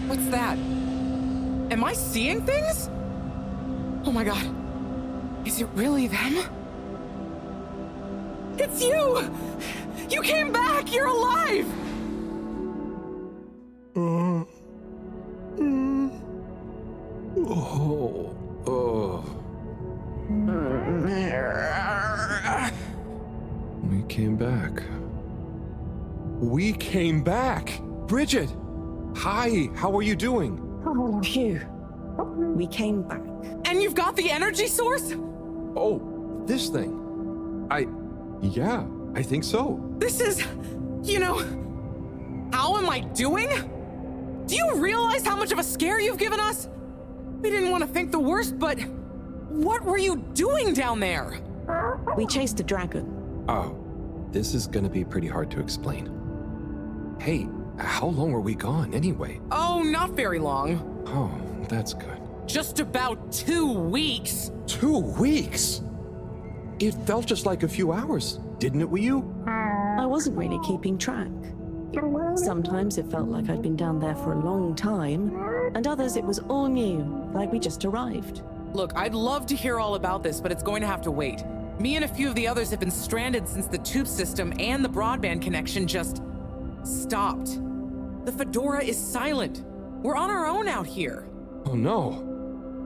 What's that? Am I seeing things? Oh my god. Is it really them? It's you! You came back! You're alive! We came back. We came back! Bridget! Hi, how are you doing? Phew. We came back. And you've got the energy source? Oh, this thing. Yeah, I think so. This is, how am I doing? Do you realize how much of a scare you've given us? We didn't want to think the worst, but what were you doing down there? We chased a dragon. Oh, this is gonna be pretty hard to explain. Hey, how long were we gone anyway? Oh, not very long. Oh, that's good. Just about 2 weeks. 2 weeks? It felt just like a few hours, didn't it, Wii U? I wasn't really keeping track. Sometimes it felt like I'd been down there for a long time, and others it was all new, like we just arrived. Look, I'd love to hear all about this, but it's going to have to wait. Me and a few of the others have been stranded since the tube system and the broadband connection just stopped. The Fedora is silent. We're on our own out here. Oh no.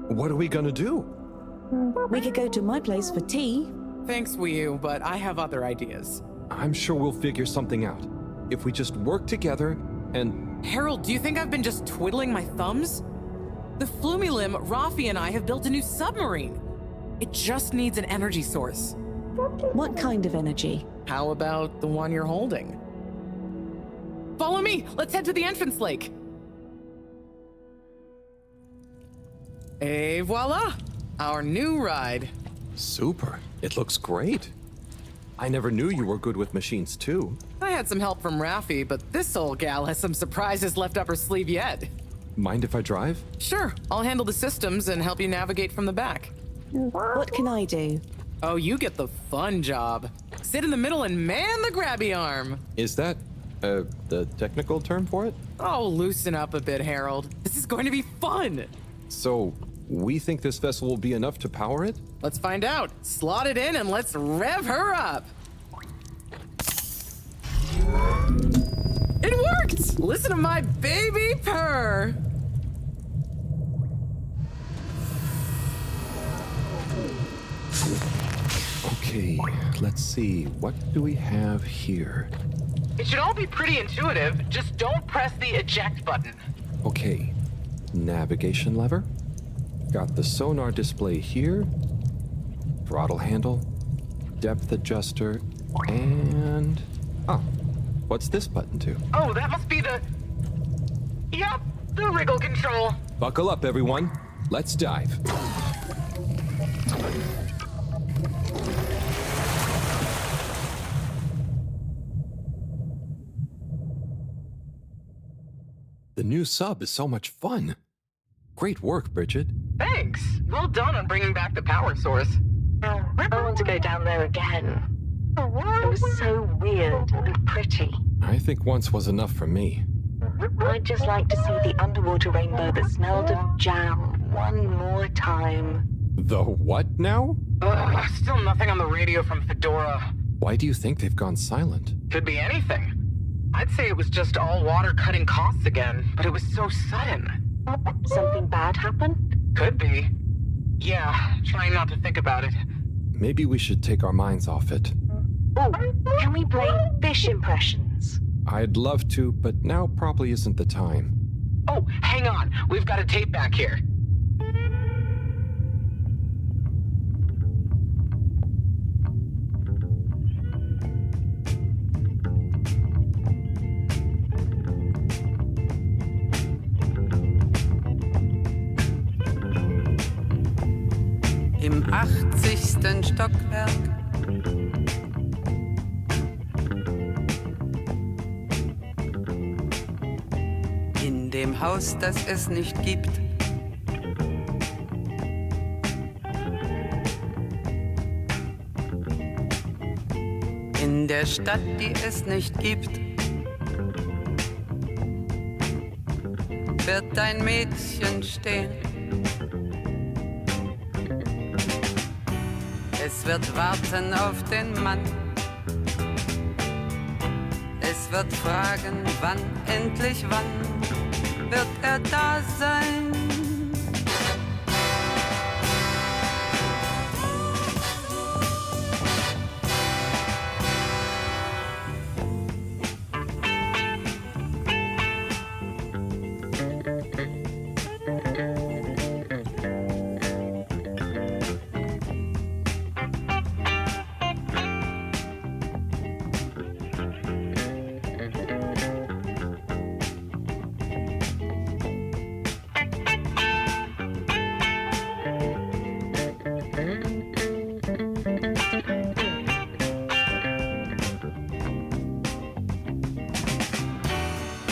What are we gonna do? We could go to my place for tea. Thanks, Wii U, but I have other ideas. I'm sure we'll figure something out. If we just work together and... Harold, do you think I've been just twiddling my thumbs? The Flumilim, Rafi, and I have built a new submarine. It just needs an energy source. What kind of energy? How about the one you're holding? Follow me! Let's head to the entrance lake! Et voila! Our new ride. Super. It looks great. I never knew you were good with machines too. I had some help from Rafi, but this old gal has some surprises left up her sleeve yet. Mind if I drive? Sure, I'll handle the systems and help you navigate from the back. What can I do? Oh, you get the fun job. Sit in the middle and man the grabby arm. Is that, the technical term for it? Oh, loosen up a bit, Harold. This is going to be fun. So, we think this vessel will be enough to power it? Let's find out. Slot it in and let's rev her up. It worked! Listen to my baby purr. Okay, let's see. What do we have here? It should all be pretty intuitive. Just don't press the eject button. Okay, navigation lever. Got the sonar display here. Throttle handle. Depth adjuster. And... oh, what's this button to? Oh, that must be the... Yep, the wriggle control. Buckle up, everyone. Let's dive. The new sub is so much fun. Great work, Bridget. Thanks. Well done on bringing back the power source. I want to go down there again. It was so weird and pretty. I think once was enough for me. I'd just like to see the underwater rainbow that smelled of jam one more time. The what now? Still nothing on the radio from Fedora. Why do you think they've gone silent? Could be anything. I'd say it was just all water cutting costs again, but it was so sudden. Something bad happened? Could be. Yeah, trying not to think about it. Maybe we should take our minds off it. Oh, can we play fish impressions? I'd love to, but now probably isn't the time. Oh, hang on. We've got a tape back here. Im 80. Stockwerk. In dem Haus, das es nicht gibt. In der Stadt, die es nicht gibt, wird ein Mädchen stehen. Es wird warten auf den Mann. Es wird fragen, wann, endlich wann wird er da sein?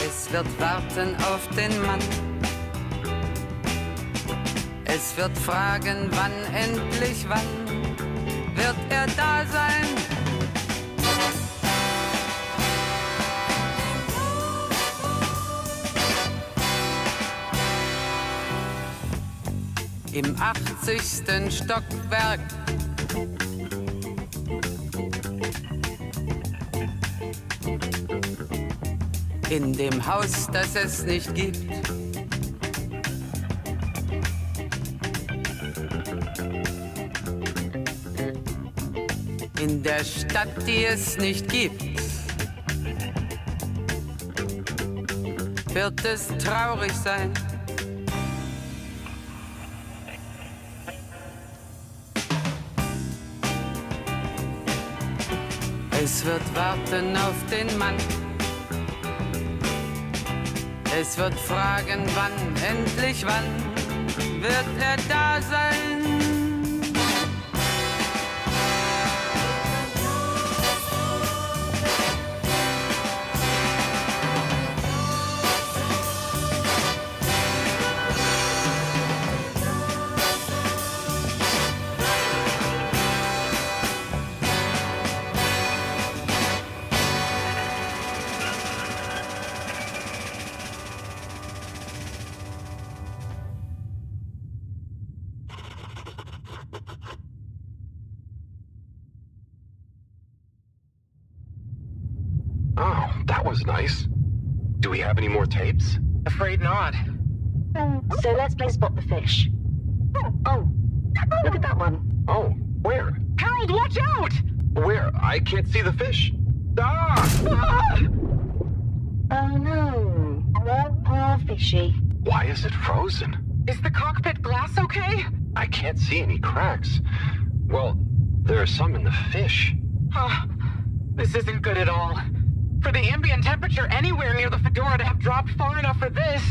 Es wird warten auf den Mann. Es wird fragen, wann, endlich wann wird er da sein? Im 80. Stockwerk. In dem Haus, das es nicht gibt. In der Stadt, die es nicht gibt. Wird es traurig sein. Es wird warten auf den Mann. Es wird fragen, wann, endlich wann wird er da sein? Oh, that was nice. Do we have any more tapes? Afraid not. So let's play Spot the Fish. Oh, look at that one. Oh, where? Harold, watch out! Where? I can't see the fish. Ah! Oh no, poor fishy. Why is it frozen? Is the cockpit glass okay? I can't see any cracks. Well, there are some in the fish. This isn't good at all. For the ambient temperature anywhere near the Fedora to have dropped far enough for this.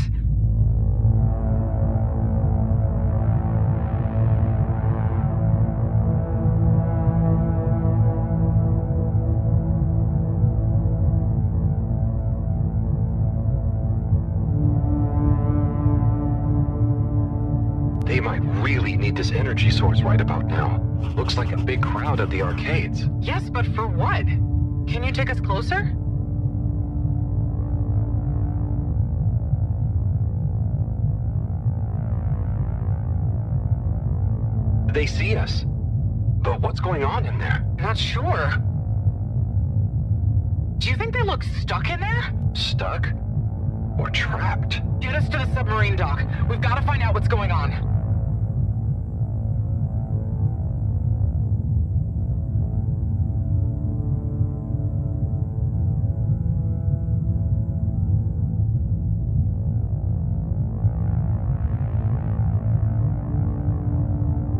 They might really need this energy source right about now. Looks like a big crowd at the arcades. Yes, but for what? Can you take us closer? They see us. But what's going on in there? Not sure. Do you think they look stuck in there? Stuck? Or trapped? Get us to the submarine dock. We've got to find out what's going on.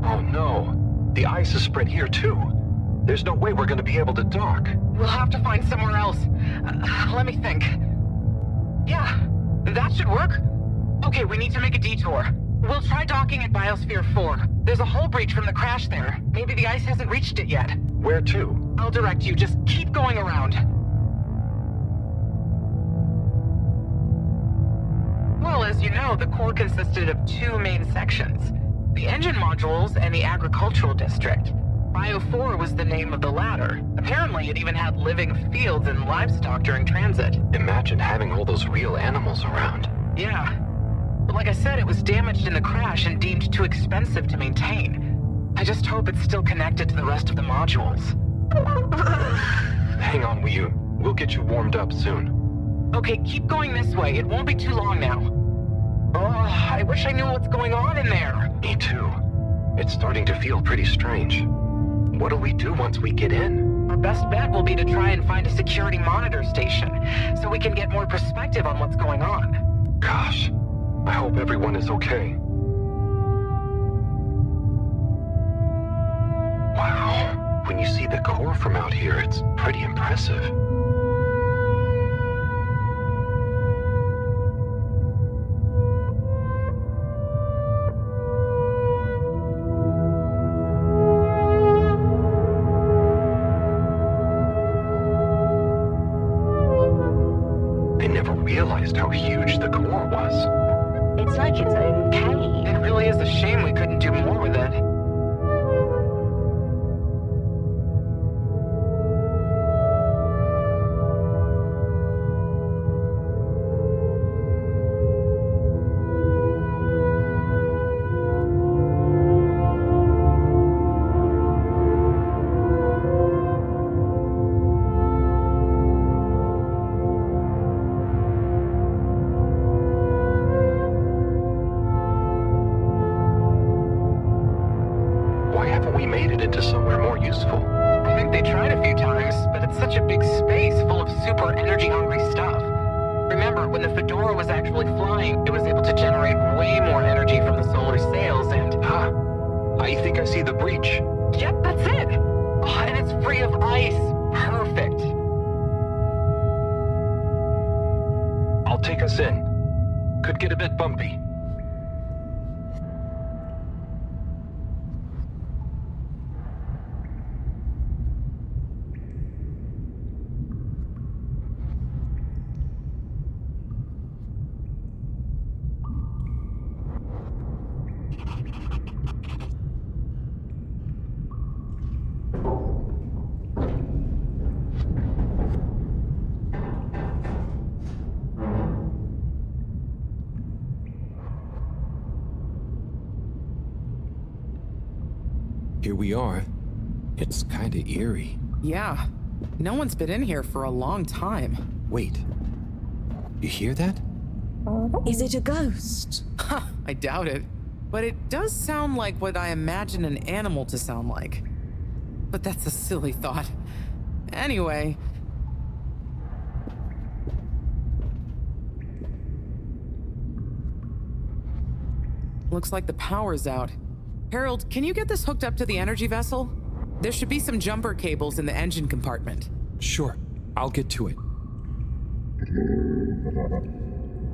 Oh no. The ice is spread here too. There's no way we're gonna be able to dock. We'll have to find somewhere else. Let me think. Yeah, that should work. Okay, we need to make a detour. We'll try docking at Biosphere 4. There's a hull breach from the crash there. Maybe the ice hasn't reached it yet. Where to? I'll direct you. Just keep going around. Well, as you know, the core consisted of two main sections. The engine modules and the agricultural district. Bio 4 was the name of the latter. Apparently, it even had living fields and livestock during transit. Imagine having all those real animals around. Yeah. But like I said, it was damaged in the crash and deemed too expensive to maintain. I just hope it's still connected to the rest of the modules. Hang on, will you? We'll get you warmed up soon. Okay, keep going this way. It won't be too long now. Oh, I wish I knew what's going on in there. Me too. It's starting to feel pretty strange. What'll we do once we get in? Our best bet will be to try and find a security monitor station, so we can get more perspective on what's going on. Gosh, I hope everyone is okay. Wow, when you see the core from out here, it's pretty impressive. How huge the core was. It's like its own cave. It really is a shame we couldn't do more with it. We made it into somewhere more useful. I think they tried a few times, but it's such a big space full of super energy-hungry stuff. Remember, when the Fedora was actually flying, it was able to generate way more energy from the solar sails and... I think I see the breach. Yep, that's it! Oh, and it's free of ice. Perfect. I'll take us in. Could get a bit bumpy. Here we are. It's kinda eerie. Yeah. No one's been in here for a long time. Wait. You hear that? Is it a ghost? Huh, I doubt it. But it does sound like what I imagine an animal to sound like. But that's a silly thought. Anyway... Looks like the power's out. Harold, can you get this hooked up to the energy vessel? There should be some jumper cables in the engine compartment. Sure. I'll get to it.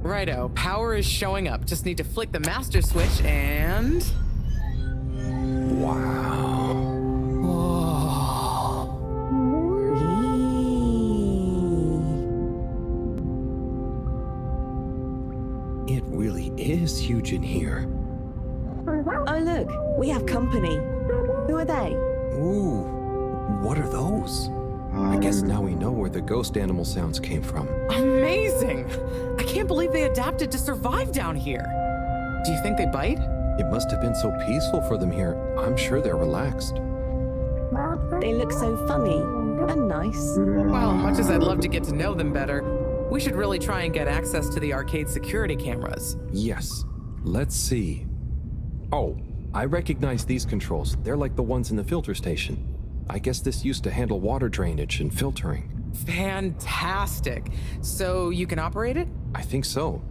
Righto, power is showing up. Just need to flick the master switch and... Wow. It really is huge in here. Oh, look, we have company. Who are they? Ooh, what are those? I guess now we know where the ghost animal sounds came from. Amazing! I can't believe they adapted to survive down here. Do you think they bite? It must have been so peaceful for them here. I'm sure they're relaxed. They look so funny and nice. Well, much as I'd love to get to know them better, we should really try and get access to the arcade security cameras. Yes. Let's see. Oh, I recognize these controls. They're like the ones in the filter station. I guess this used to handle water drainage and filtering. Fantastic. So you can operate it? I think so.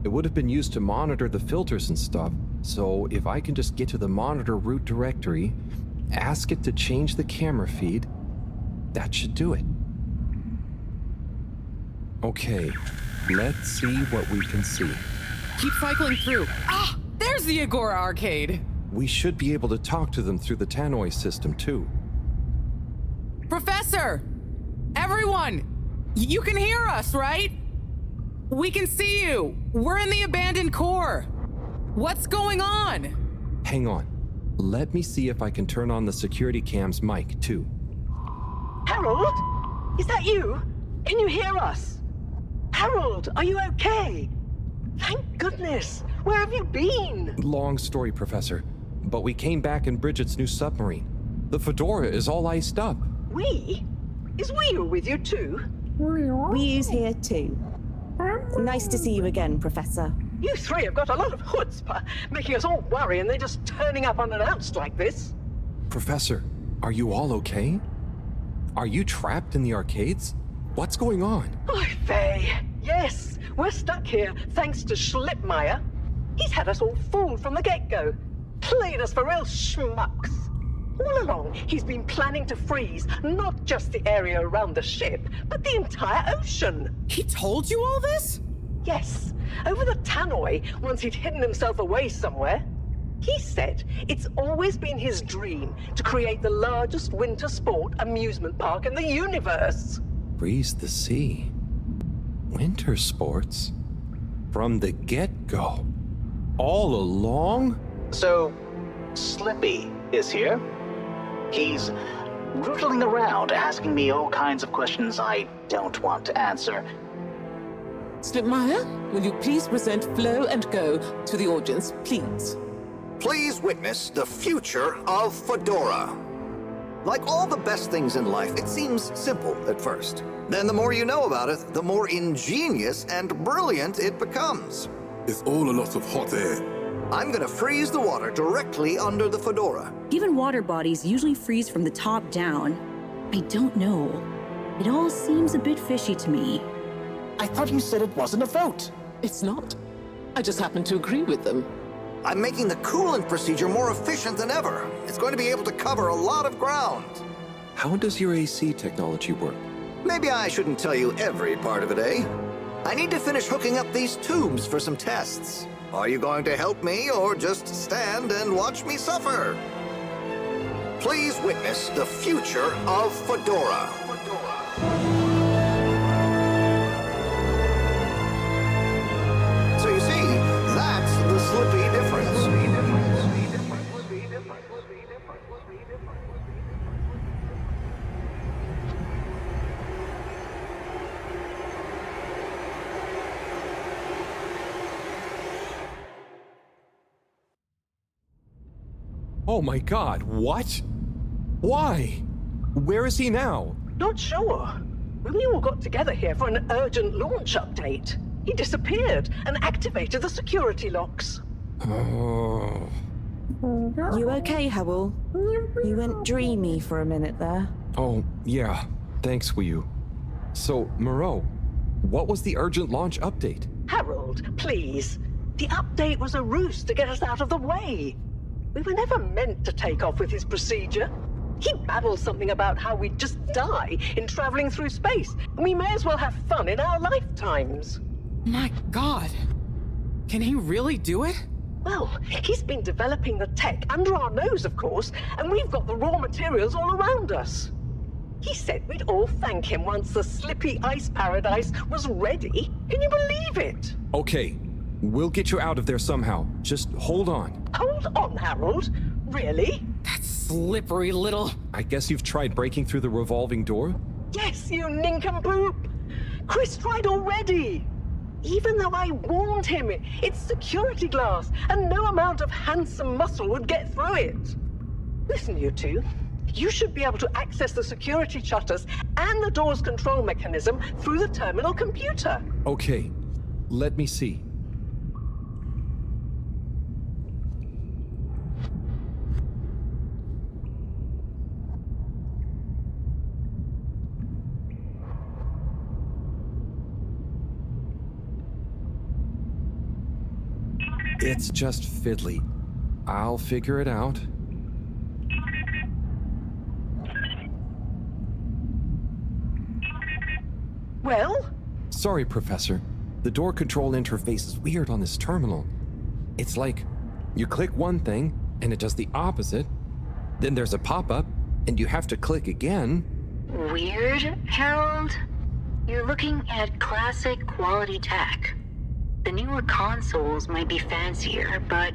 It would have been used to monitor the filters and stuff, so if I can just get to the monitor root directory, ask it to change the camera feed, that should do it. Okay, let's see what we can see. Keep cycling through. Ah, there's the Agora Arcade. We should be able to talk to them through the tannoy system, too. Professor! Everyone! You can hear us, right? We can see you! We're in the abandoned core! What's going on? Hang on. Let me see if I can turn on the security cam's mic, too. Harold? Is that you? Can you hear us? Harold, are you okay? Thank goodness. Where have you been? Long story, Professor. But we came back in Bridget's new submarine. The Fedora is all iced up. We? Is Wee with you too? Wee's here too. Nice to see you again, Professor. You three have got a lot of chutzpah, making us all worry and then just turning up unannounced like this. Professor, are you all okay? Are you trapped in the arcades? What's going on? Oy vey. Yes, we're stuck here thanks to Schlipmeyer. He's had us all fooled from the get-go. Played us for real schmucks. All along, he's been planning to freeze not just the area around the ship, but the entire ocean. He told you all this? Yes, over the tannoy, once he'd hidden himself away somewhere. He said it's always been his dream to create the largest winter sport amusement park in the universe. Freeze the sea. Winter sports? From the get-go? All along? So, Slippy is here. He's rootling around, asking me all kinds of questions I don't want to answer. Slipmeyer, will you please present Flow and Go to the audience, please? Please witness the future of Fedora. Like all the best things in life, it seems simple at first. Then the more you know about it, the more ingenious and brilliant it becomes. It's all a lot of hot air. I'm gonna freeze the water directly under the Fedora. Given water bodies usually freeze from the top down, I don't know. It all seems a bit fishy to me. I thought you said it wasn't a vote. It's not. I just happen to agree with them. I'm making the coolant procedure more efficient than ever. It's going to be able to cover a lot of ground. How does your AC technology work? Maybe I shouldn't tell you every part of it, eh? I need to finish hooking up these tubes for some tests. Are you going to help me or just stand and watch me suffer? Please witness the future of Fedora. So you see, that's the Slippy difference. Oh my god, what? Why? Where is he now? Not sure. When we all got together here for an urgent launch update, he disappeared and activated the security locks. Oh. You okay, Howell? You went dreamy for a minute there. Oh, yeah. Thanks, Wiyu. So, Moreau, what was the urgent launch update? Harold, please. The update was a ruse to get us out of the way. We were never meant to take off with his procedure. He babbled something about how we'd just die in traveling through space, and we may as well have fun in our lifetimes. My god. Can he really do it? Well, he's been developing the tech under our nose, of course, and we've got the raw materials all around us. He said we'd all thank him once the Slippy Ice Paradise was ready. Can you believe it? Okay, we'll get you out of there somehow. Just hold on. Hold on, Harold. Really? That slippery little... I guess you've tried breaking through the revolving door? Yes, you nincompoop! Chris tried already! Even though I warned him, it's security glass, and no amount of handsome muscle would get through it. Listen, you two. You should be able to access the security shutters and the door's control mechanism through the terminal computer. Okay, let me see. It's just fiddly. I'll figure it out. Well? Sorry, Professor. The door control interface is weird on this terminal. It's like You click one thing, and it does the opposite. Then there's a pop-up, and you have to click again. Weird, Harold? You're looking at classic quality tech. The newer consoles might be fancier, but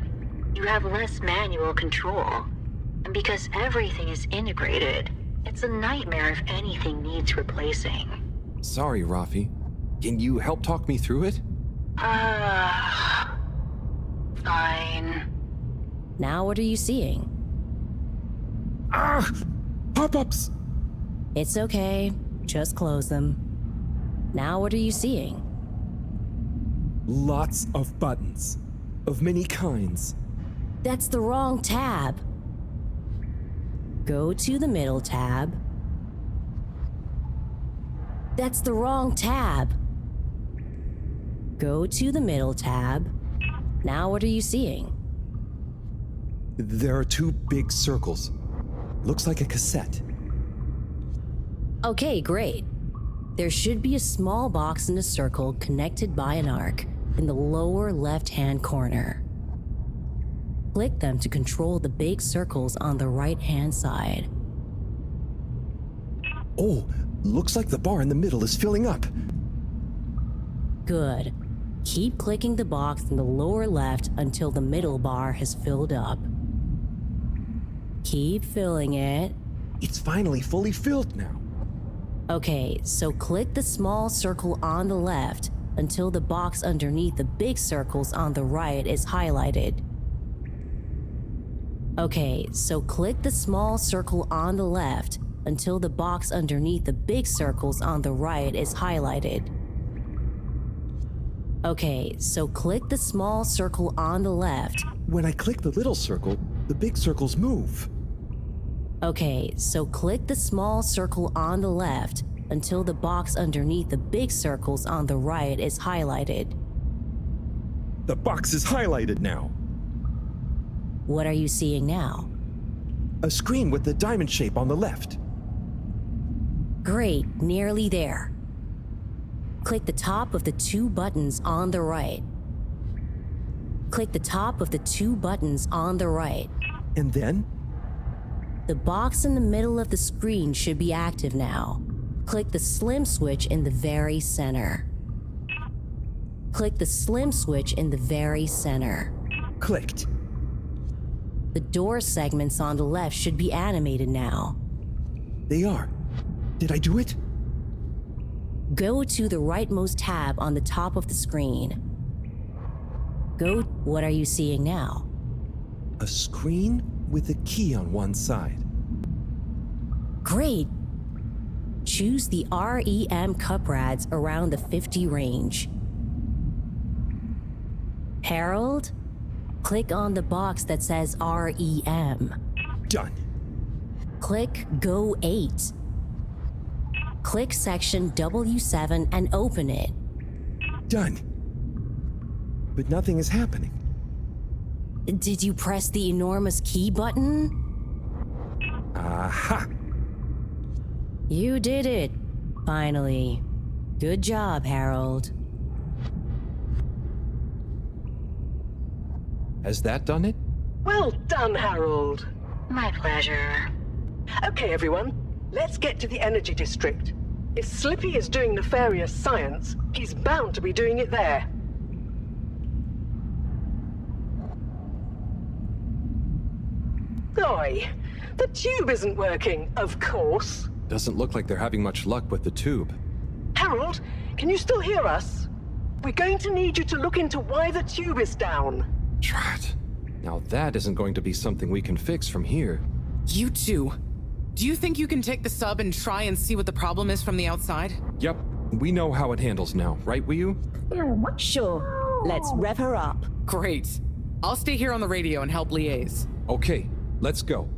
you have less manual control. And because everything is integrated, it's a nightmare if anything needs replacing. Sorry, Rafi. Can you help talk me through it? Fine. Now what are you seeing? Ah! Pop-ups! It's okay. Just close them. Now what are you seeing? Lots of buttons. Of many kinds. That's the wrong tab. Go to the middle tab. That's the wrong tab. Go to the middle tab. Now what are you seeing? There are two big circles. Looks like a cassette. Okay, great. There should be a small box in a circle connected by an arc in the lower left-hand corner. Click them to control the big circles on the right-hand side. Oh, looks like the bar in the middle is filling up. Good. Keep clicking the box in the lower left until the middle bar has filled up. Keep filling it. It's finally fully filled now. Okay, so click the small circle on the left until the box underneath the big circles on the right is highlighted. Okay, so click the small circle on the left until the box underneath the big circles on the right is highlighted. Okay, so click the small circle on the left. When I click the little circle, the big circles move. Okay, so click the small circle on the left until the box underneath the big circles on the right is highlighted. The box is highlighted now. What are you seeing now? A screen with the diamond shape on the left. Great, nearly there. Click the top of the two buttons on the right. Click the top of the two buttons on the right. And then? The box in the middle of the screen should be active now. Click the slim switch in the very center. Click the slim switch in the very center. Clicked. The door segments on the left should be animated now. They are. Did I do it? Go to the rightmost tab on the top of the screen. What are you seeing now? A screen with a key on one side. Great! Choose the REM cup rads around the 50 range. Harold, click on the box that says REM. Done. Click Go 8. Click section W7 and open it. Done. But nothing is happening. Did you press the enormous key button? Aha! You did it, finally. Good job, Harold. Has that done it? Well done, Harold. My pleasure. Okay, everyone, let's get to the energy district. If Slippy is doing nefarious science, he's bound to be doing it there. Oi, the tube isn't working, of course. Doesn't look like they're having much luck with the tube. Harold, can you still hear us? We're going to need you to look into why the tube is down. Drat. Now that isn't going to be something we can fix from here. You two. Do you think you can take the sub and try and see what the problem is from the outside? Yep, we know how it handles now, right, Wiyu? Sure. Let's rev her up. Great. I'll stay here on the radio and help liaise. Okay, let's go.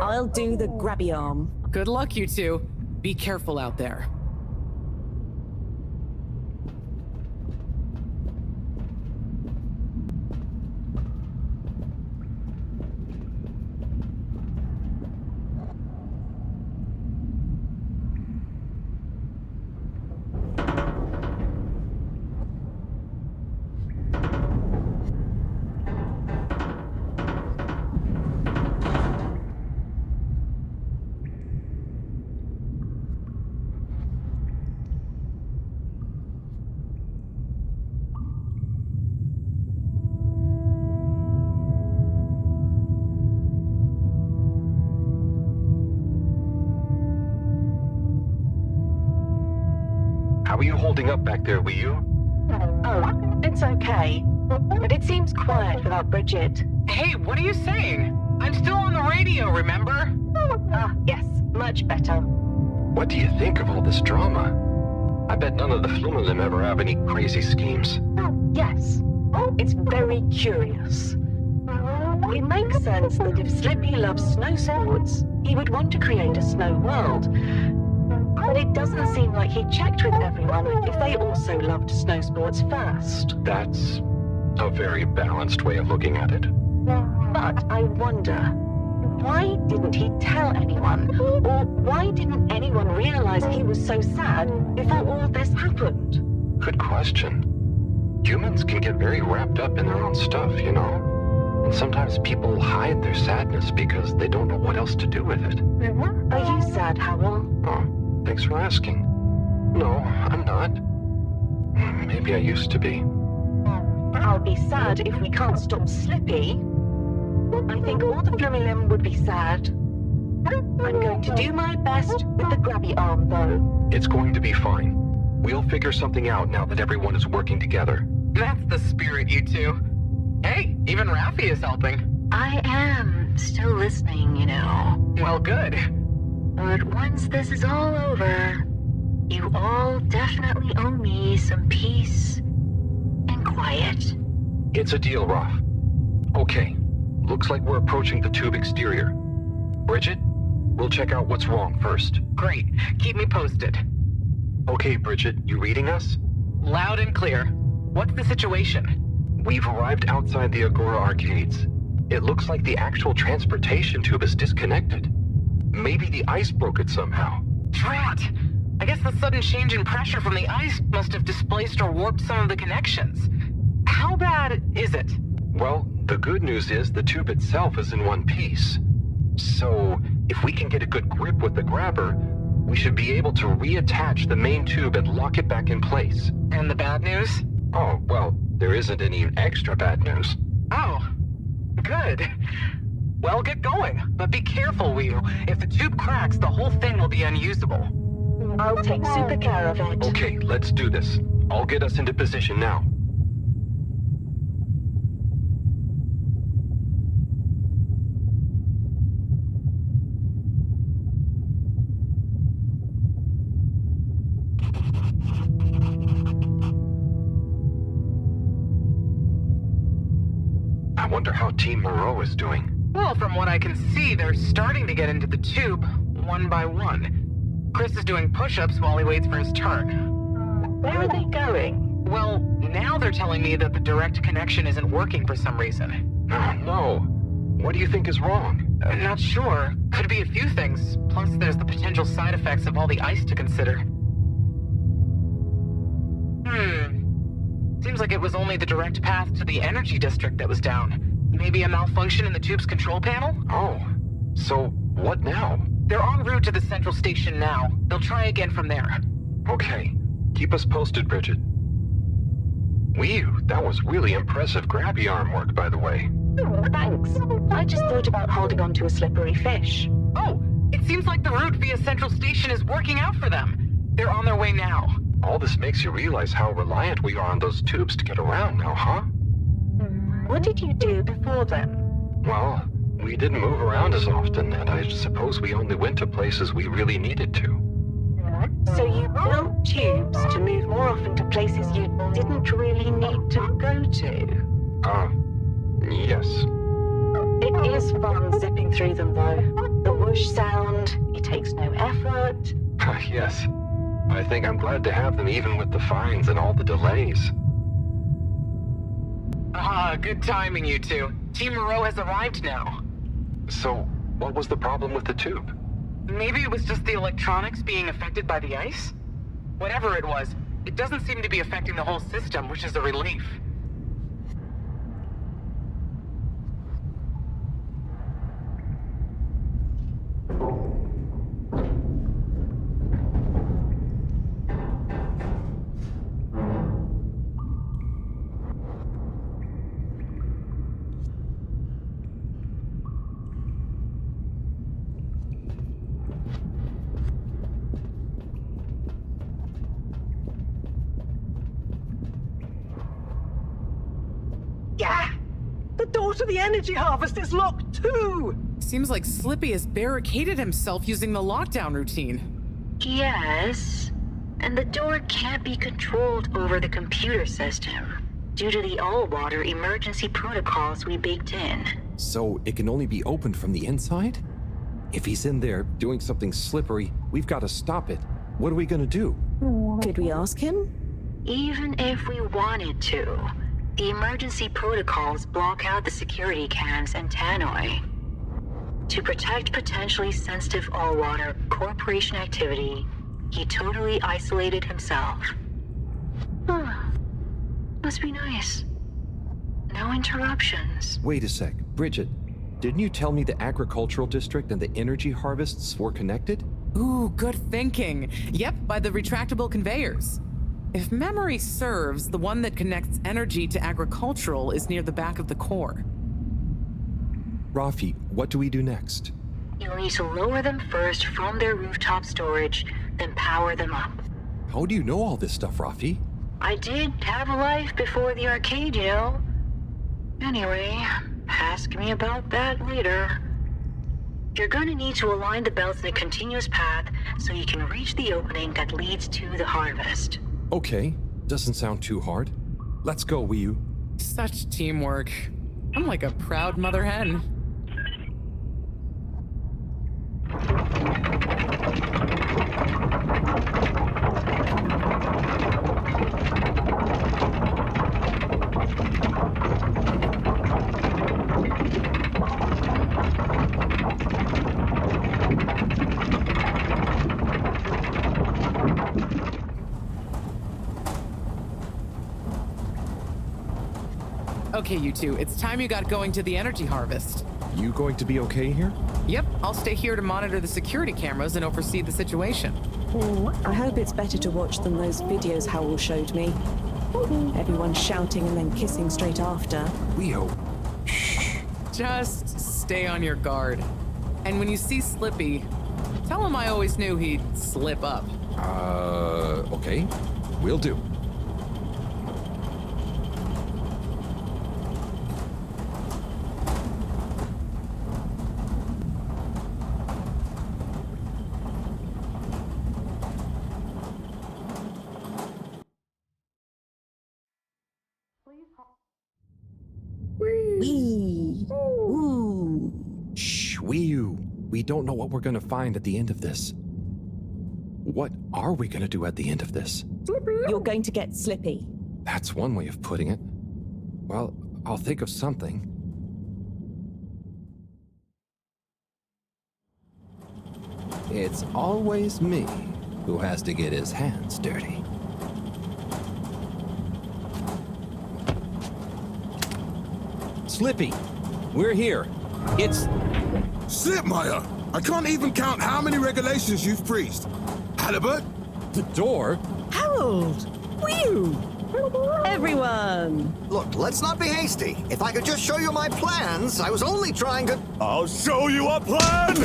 I'll do the grabby arm. Good luck, you two. Be careful out there. How are you holding up back there, were you? Oh, it's okay. But it seems quiet without Bridget. Hey, what are you saying? I'm still on the radio, remember? Ah, yes, much better. What do you think of all this drama? I bet none of the Flumelin ever have any crazy schemes. Yes, it's very curious. It makes sense that if Slippy loves snow sports, he would want to create a snow world. But it doesn't seem like he checked with everyone if they also loved snow sports first. That's a very balanced way of looking at it. But I wonder, why didn't he tell anyone? Or why didn't anyone realize he was so sad before all this happened? Good question. Humans can get very wrapped up in their own stuff, you know? And sometimes people hide their sadness because they don't know what else to do with it. Are you sad, Howell? Oh, thanks for asking. No, I'm not. Maybe I used to be. I'll be sad if we can't stop Slippy. I think all the Flumelin would be sad. I'm going to do my best with the grabby arm, though. It's going to be fine. We'll figure something out now that everyone is working together. That's the spirit, you two. Hey, even Raffi is helping. I am still listening, you know. Well, good. But once this is all over, you all definitely owe me some peace and quiet. It's a deal, Raf. Okay, looks like we're approaching the tube exterior. Bridget, we'll check out what's wrong first. Great. Keep me posted. Okay, Bridget, you reading us? Loud and clear. What's the situation? We've arrived outside the Agora arcades. It looks like the actual transportation tube is disconnected. Maybe the ice broke it somehow. Drat! I guess the sudden change in pressure from the ice must have displaced or warped some of the connections. How bad is it? Well, the good news is the tube itself is in one piece. So, if we can get a good grip with the grabber, we should be able to reattach the main tube and lock it back in place. And the bad news? Oh, well, there isn't any extra bad news. Oh, good. Well, get going, but be careful, Whew. If the tube cracks, the whole thing will be unusable. I'll take super care of it. Okay, let's do this. I'll get us into position now. I wonder how Team Moreau is doing. Well, from what I can see, they're starting to get into the tube, one by one. Chris is doing push-ups while he waits for his turn. Where are they going? Well, now they're telling me that the direct connection isn't working for some reason. Oh, no. What do you think is wrong? Not sure. Could be a few things. Plus, there's the potential side effects of all the ice to consider. Seems like it was only the direct path to the energy district that was down. Maybe a malfunction in the tube's control panel? Oh, so what now? They're en route to the central station now. They'll try again from there. Okay. Keep us posted, Bridget. Whew, that was really impressive grabby arm work, by the way. Oh, thanks. I just thought about holding on to a slippery fish. Oh, it seems like the route via Central Station is working out for them. They're on their way now. All this makes you realize how reliant we are on those tubes to get around now, huh? What did you do before then? Well, we didn't move around as often, and I suppose we only went to places we really needed to. So you built tubes to move more often to places you didn't really need to go to? Yes. It is fun zipping through them, though. The whoosh sound, it takes no effort. Yes. I think I'm glad to have them even with the fines and all the delays. Good timing, you two. Team Moreau has arrived now. So, what was the problem with the tube? Maybe it was just the electronics being affected by the ice? Whatever it was, it doesn't seem to be affecting the whole system, which is a relief. door to the energy harvest is locked too! Seems like Slippy has barricaded himself using the lockdown routine. Yes, and the door can't be controlled over the computer system due to the all-water emergency protocols we baked in. So it can only be opened from the inside? If he's in there doing something slippery, we've got to stop it. What are we gonna do? Could we ask him? Even if we wanted to, the emergency protocols block out the security cams and tannoy. To protect potentially sensitive all-water corporation activity, he totally isolated himself. Must be nice. No interruptions. Wait a sec. Bridget, didn't you tell me the agricultural district and the energy harvests were connected? Ooh, good thinking. Yep, by the retractable conveyors. If memory serves, the one that connects energy to agricultural is near the back of the core. Rafi, what do we do next? You'll need to lower them first from their rooftop storage, then power them up. How do you know all this stuff, Rafi? I did have a life before the arcade, you know. Anyway, ask me about that later. You're gonna need to align the belts in a continuous path so you can reach the opening that leads to the harvest. Okay, doesn't sound too hard. Let's go, Wii. Such teamwork. I'm like a proud mother hen. Okay, you two, it's time you got going to the energy harvest. You going to be okay here? Yep, I'll stay here to monitor the security cameras and oversee the situation. I hope it's better to watch than those videos Howell showed me. Everyone shouting and then kissing straight after. We hope. Just stay on your guard. And when you see Slippy, tell him I always knew he'd slip up. Okay. Will do. Shh, Wii. We don't know what we're gonna find at the end of this. What are we gonna do at the end of this? You're going to get Slippy. That's one way of putting it. Well, I'll think of something. It's always me who has to get his hands dirty. Slippy, we're here. It's... Slipmeyer! I can't even count how many regulations you've breached. Halibut? The door? Harold! Whew! Everyone! Look, let's not be hasty. If I could just show you my plans, I was only trying to... I'll show you a plan!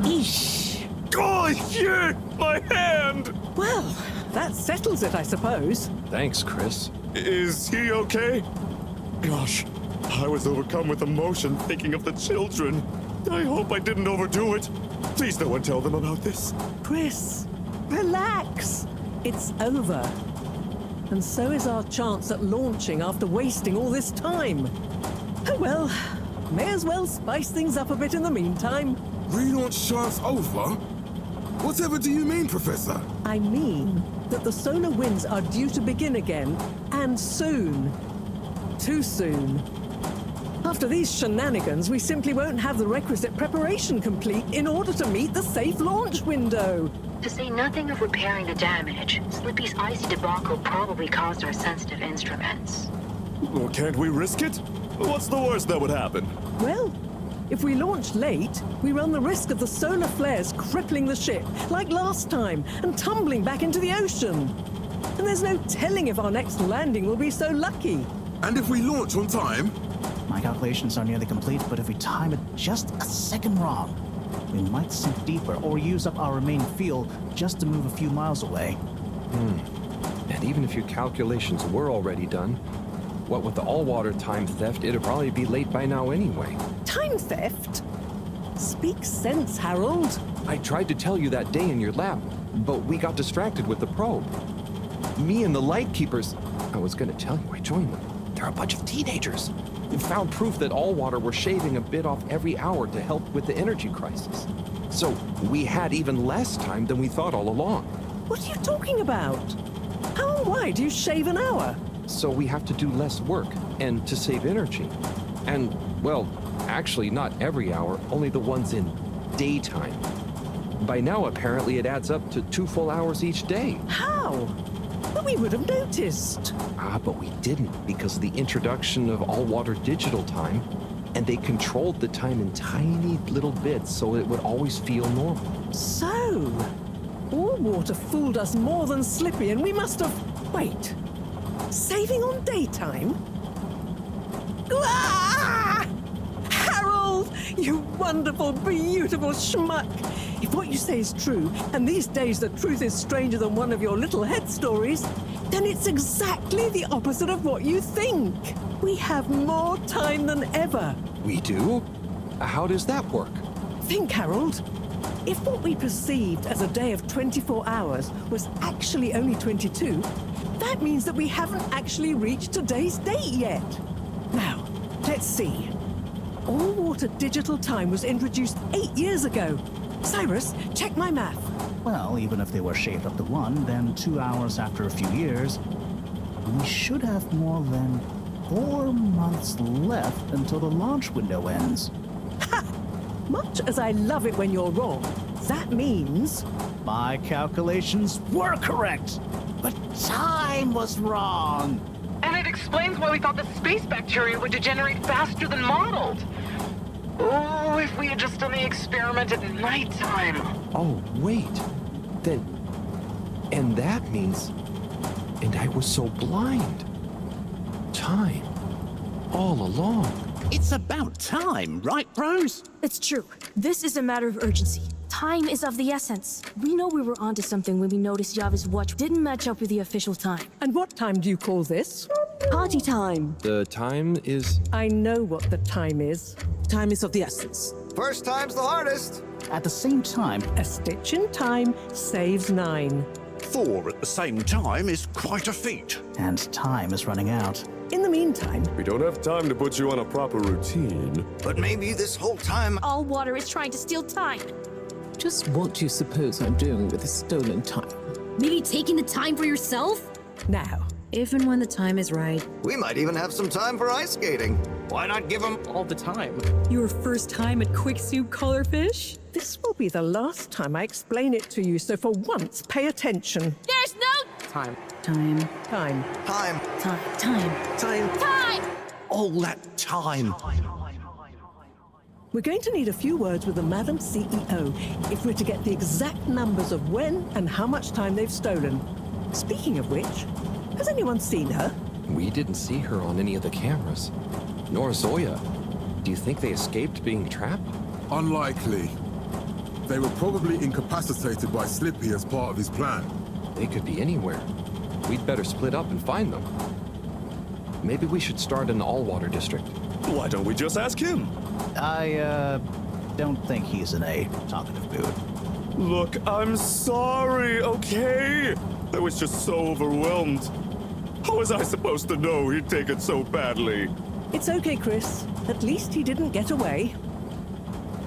Eesh. Oh, shit! My hand! Well, that settles it, I suppose. Thanks, Chris. Is he okay? Gosh, I was overcome with emotion thinking of the children. I hope I didn't overdo it. Please no one tell them about this. Chris, relax. It's over. And so is our chance at launching after wasting all this time. Oh well, may as well spice things up a bit in the meantime. Relaunch chance over? Whatever do you mean, Professor? I mean that the solar winds are due to begin again, and soon. Too soon. After these shenanigans, we simply won't have the requisite preparation complete in order to meet the safe launch window. To say nothing of repairing the damage, Slippy's icy debacle probably caused our sensitive instruments. Well, can't we risk it? What's the worst that would happen? Well, if we launch late, we run the risk of the solar flares crippling the ship, like last time, and tumbling back into the ocean. And there's no telling if our next landing will be so lucky. And if we launch on time? My calculations are nearly complete, but if we time it just a second wrong, we might sink deeper or use up our remaining fuel just to move a few miles away. And even if your calculations were already done, What with the all-water time theft, it'd probably be late by now anyway. Time theft? Speak sense, Harold. I tried to tell you that day in your lab, but we got distracted with the probe. Me and the Lightkeepers, I was gonna tell you, I joined them. They're a bunch of teenagers. We found proof that Allwater were shaving a bit off every hour to help with the energy crisis. So we had even less time than we thought all along. What are you talking about? How and why do you shave an hour? So we have to do less work, and to save energy. And, well, actually not every hour, only the ones in daytime. By now, apparently, it adds up to 2 full hours each day. How? But we would have noticed. But we didn't because of the introduction of all-water digital time, and they controlled the time in tiny little bits so it would always feel normal. So, Allwater fooled us more than Slippy, and we must have... Wait. Saving on daytime? Ah! Harold! You wonderful, beautiful schmuck! If what you say is true, and these days the truth is stranger than one of your little head stories, then it's exactly the opposite of what you think. We have more time than ever. We do? How does that work? Think, Harold. If what we perceived as a day of 24 hours was actually only 22, that means that we haven't actually reached today's date yet. Now, let's see. All-water digital time was introduced 8 years ago. Cyrus, check my math. Well, even if they were shaved up to 1, then 2 hours after a few years, we should have more than 4 months left until the launch window ends. Ha! Much as I love it when you're wrong, that means... My calculations were correct, but time was wrong. And it explains why we thought the space bacteria would degenerate faster than modeled. Oh, if we had just done the experiment at nighttime. Oh, wait. Then... And that means... And I was so blind. Time. All along. It's about time, right, Rose? It's true. This is a matter of urgency. Time is of the essence. We know we were onto something when we noticed Yava's watch didn't match up with the official time. And what time do you call this? Party time. The time is... I know what the time is. Time is of the essence. First time's the hardest. At the same time, a stitch in time saves 9. 4 at the same time is quite a feat. And time is running out. In the meantime... We don't have time to put you on a proper routine. But maybe this whole time... Allwater is trying to steal time. Just what do you suppose I'm doing with the stolen time? Maybe taking the time for yourself? Now. If and when the time is right. We might even have some time for ice skating. Why not give them all the time? Your first time at Quick Soup Colorfish? This will be the last time I explain it to you, so for once, pay attention. There's no... Time. Time. Time. Time. Time. Time. Time. Time! All that time. We're going to need a few words with the Madam CEO if we're to get the exact numbers of when and how much time they've stolen. Speaking of which, has anyone seen her? We didn't see her on any of the cameras. Nor Zoya. Do you think they escaped being trapped? Unlikely. They were probably incapacitated by Slippy as part of his plan. They could be anywhere. We'd better split up and find them. Maybe we should start in the Allwater district. Why don't we just ask him? I, don't think he's in a talkative mood. Look, I'm sorry, okay? I was just so overwhelmed. How was I supposed to know he'd take it so badly? It's okay, Chris. At least he didn't get away.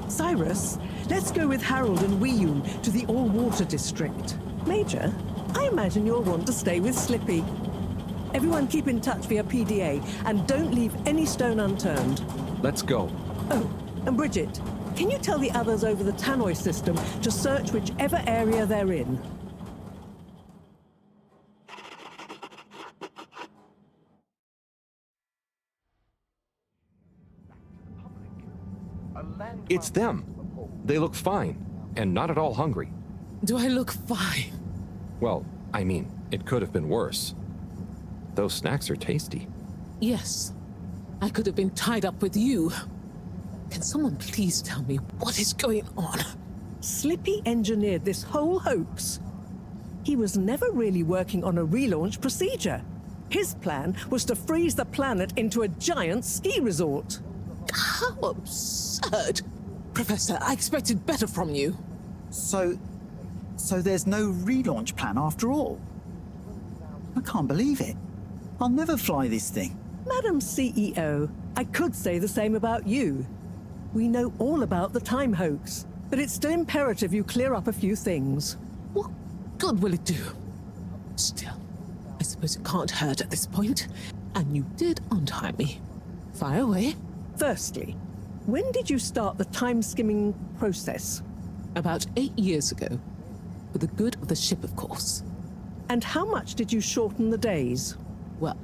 Cyrus, let's go with Harold and Weeyun to the All-Water District. Major, I imagine you'll want to stay with Slippy. Everyone keep in touch via PDA, and don't leave any stone unturned. Let's go. Oh, and Bridget, can you tell the others over the tannoy system to search whichever area they're in? It's them. They look fine, and not at all hungry. Do I look fine? Well, I mean, it could have been worse. Those snacks are tasty. Yes. I could have been tied up with you. Can someone please tell me what is going on? Slippy engineered this whole hoax. He was never really working on a relaunch procedure. His plan was to freeze the planet into a giant ski resort. How absurd! Professor, I expected better from you. So there's no relaunch plan after all? I can't believe it. I'll never fly this thing. Madam CEO, I could say the same about you. We know all about the time hoax, but it's still imperative you clear up a few things. What good will it do? Still, I suppose it can't hurt at this point. And you did untie me. Fire away. Firstly, when did you start the time-skimming process? About 8 years ago. For the good of the ship, of course. And how much did you shorten the days? Well,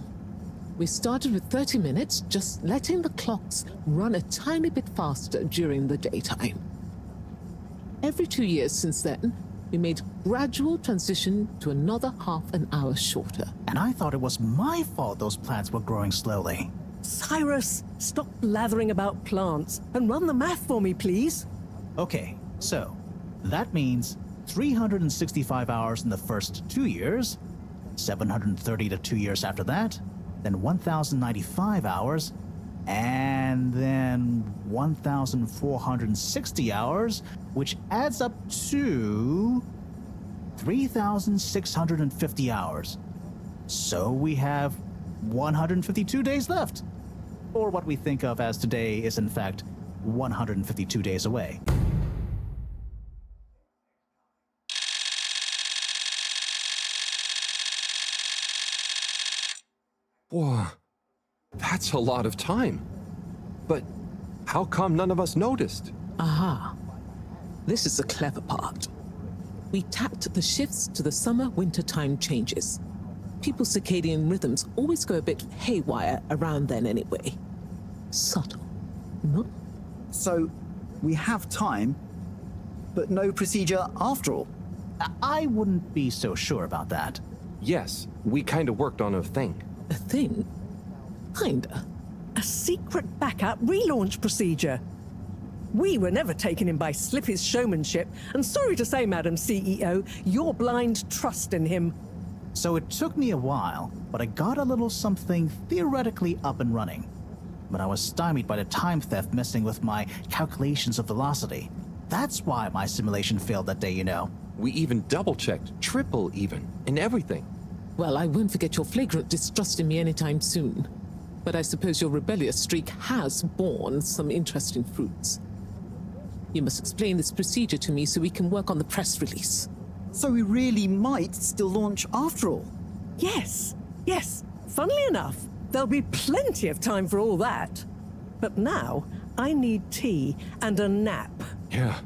we started with 30 minutes, just letting the clocks run a tiny bit faster during the daytime. Every 2 years since then, we made gradual transition to another half an hour shorter. And I thought it was my fault those plants were growing slowly. Cyrus, stop blathering about plants and run the math for me, please. Okay, so that means 365 hours in the first 2 years, 730 to 2 years after that, then 1,095 hours, and then 1,460 hours, which adds up to 3,650 hours. So we have 152 days left. Or what we think of as today is in fact 152 days away. Whoa, that's a lot of time. But how come none of us noticed? Aha. This is the clever part. We tapped the shifts to the summer-winter time changes. People's circadian rhythms always go a bit haywire around then anyway. Subtle, no? So, we have time, but no procedure after all. I wouldn't be so sure about that. Yes, we kind of worked on a thing. A thing? Kinda. A secret backup relaunch procedure. We were never taken in by Slippy's showmanship, and sorry to say, Madam CEO, your blind trust in him. So it took me a while, but I got a little something theoretically up and running. But I was stymied by the time theft messing with my calculations of velocity. That's why my simulation failed that day, you know. We even double-checked, triple even, and everything. Well, I won't forget your flagrant distrust in me anytime soon. But I suppose your rebellious streak has borne some interesting fruits. You must explain this procedure to me so we can work on the press release. So we really might still launch after all? Yes. Funnily enough, there'll be plenty of time for all that. But now, I need tea and a nap. Yeah,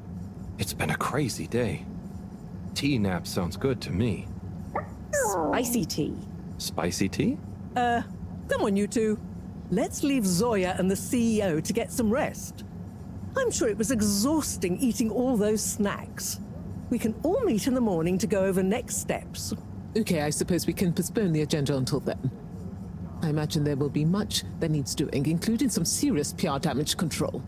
it's been a crazy day. Tea nap sounds good to me. Spicy tea. Spicy tea? Come on, you two. Let's leave Zoya and the CEO to get some rest. I'm sure it was exhausting eating all those snacks. We can all meet in the morning to go over next steps. Okay, I suppose we can postpone the agenda until then. I imagine there will be much that needs doing, including some serious PR damage control.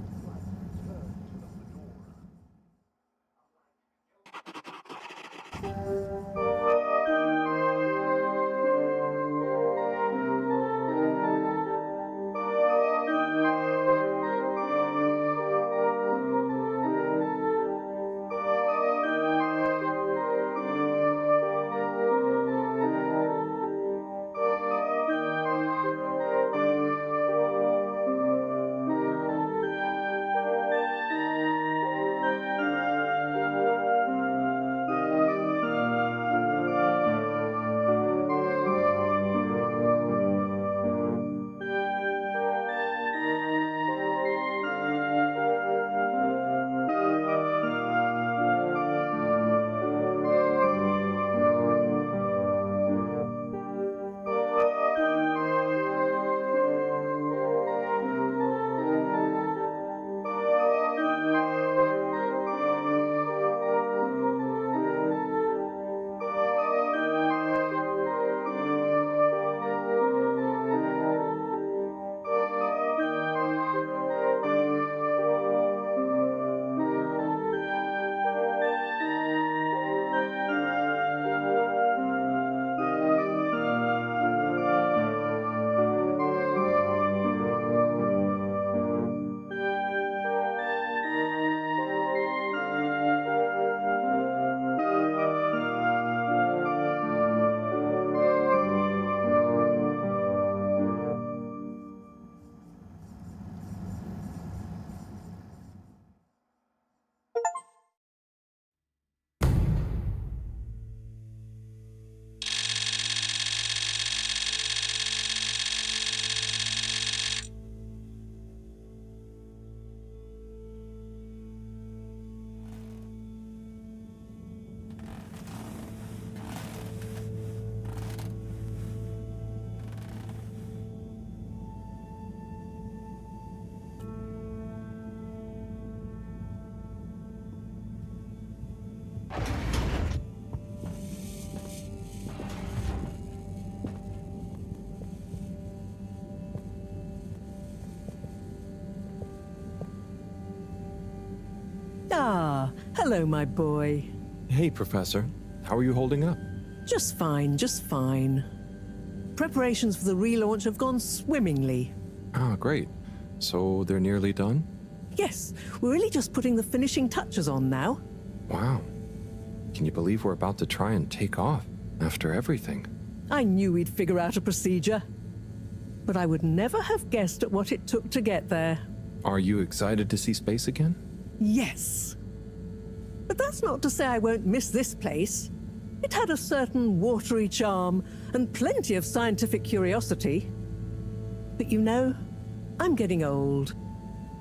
Hello, my boy. Hey, Professor. How are you holding up? Just fine, just fine. Preparations for the relaunch have gone swimmingly. Ah, great. So they're nearly done? Yes, we're really just putting the finishing touches on now. Wow. Can you believe we're about to try and take off after everything? I knew we'd figure out a procedure. But I would never have guessed at what it took to get there. Are you excited to see space again? Yes. But that's not to say I won't miss this place. It had a certain watery charm and plenty of scientific curiosity. But you know, I'm getting old.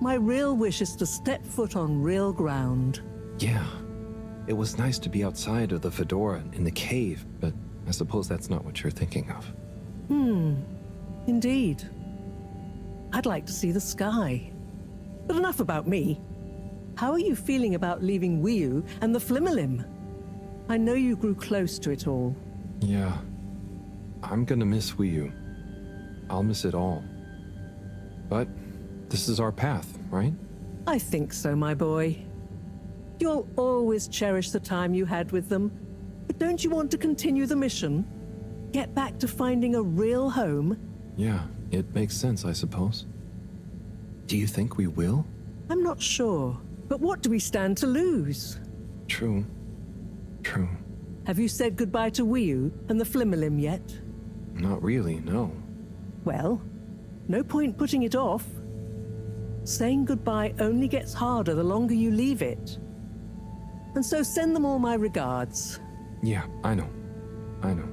My real wish is to step foot on real ground. Yeah. It was nice to be outside of the Fedora in the cave, but I suppose that's not what you're thinking of. Indeed. I'd like to see the sky. But enough about me. How are you feeling about leaving Wiu and the Flimmerlim? I know you grew close to it all. Yeah. I'm gonna miss Wiu. I'll miss it all. But this is our path, right? I think so, my boy. You'll always cherish the time you had with them. But don't you want to continue the mission? Get back to finding a real home? Yeah, it makes sense, I suppose. Do you think we will? I'm not sure. But what do we stand to lose? True. True. Have you said goodbye to Wiu and the Flimmerlim yet? Not really, no. Well, no point putting it off. Saying goodbye only gets harder the longer you leave it. And so send them all my regards. Yeah, I know. I know.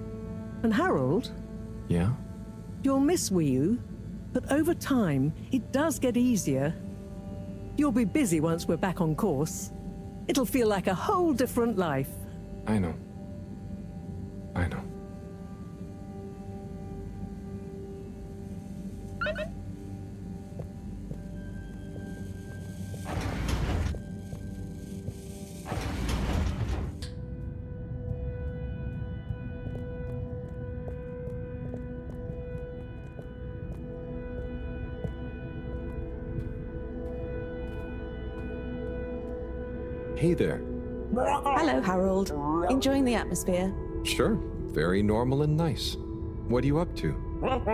And Harold? Yeah? You'll miss Wiu, but over time, it does get easier. You'll be busy once we're back on course. It'll feel like a whole different life. I know. I know. Hey there. Hello, Harold. Enjoying the atmosphere? Sure. Very normal and nice. What are you up to?